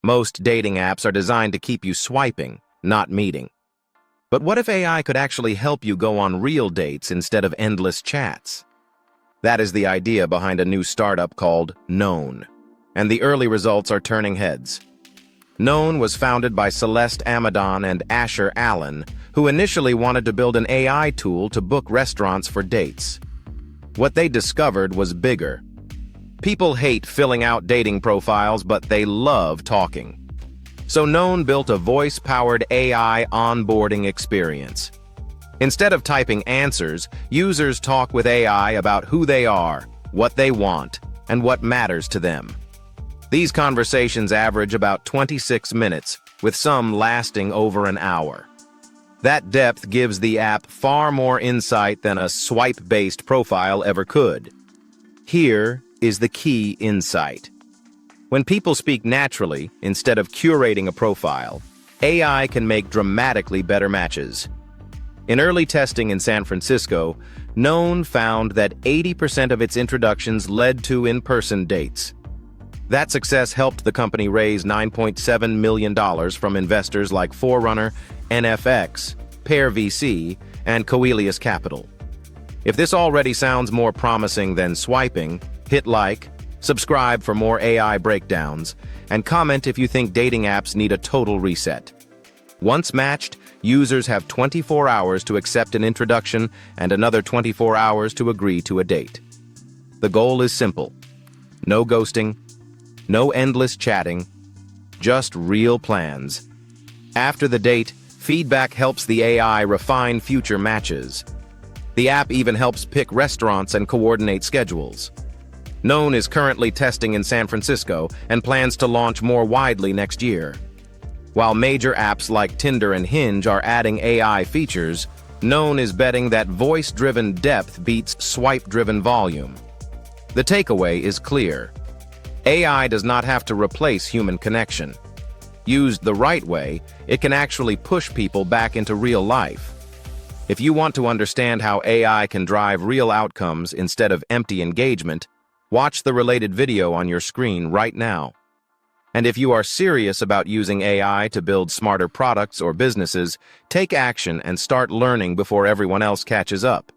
Most dating apps are designed to keep you swiping, not meeting. But what if AI could actually help you go on real dates instead of endless chats? That is the idea behind a new startup called Known, and the early results are turning heads. Known was founded by Celeste Amadon and Asher Allen, who initially wanted to build an AI tool to book restaurants for dates. What they discovered was bigger. People hate filling out dating profiles, but they love talking. So Known built a voice-powered AI onboarding experience. Instead of typing answers, users talk with AI about who they are, what they want, and what matters to them. These conversations average about 26 minutes, with some lasting over an hour. That depth gives the app far more insight than a swipe-based profile ever could. Here is the key insight. When people speak naturally, instead of curating a profile, AI can make dramatically better matches. In early testing in San Francisco, Known found that 80% of its introductions led to in-person dates. That success helped the company raise $9.7 million from investors like Forerunner, NFX, Pear VC, and Coelius Capital. If this already sounds more promising than swiping, hit like, subscribe for more AI breakdowns, and comment if you think dating apps need a total reset. Once matched, users have 24 hours to accept an introduction and another 24 hours to agree to a date. The goal is simple. No ghosting, no endless chatting, just real plans. After the date, feedback helps the AI refine future matches. The app even helps pick restaurants and coordinate schedules. Known is currently testing in San Francisco and plans to launch more widely next year. While major apps like Tinder and Hinge are adding AI features, Known is betting that voice-driven depth beats swipe-driven volume. The takeaway is clear. AI does not have to replace human connection. Used the right way, it can actually push people back into real life. If you want to understand how AI can drive real outcomes instead of empty engagement, watch the related video on your screen right now. And if you are serious about using AI to build smarter products or businesses, take action and start learning before everyone else catches up.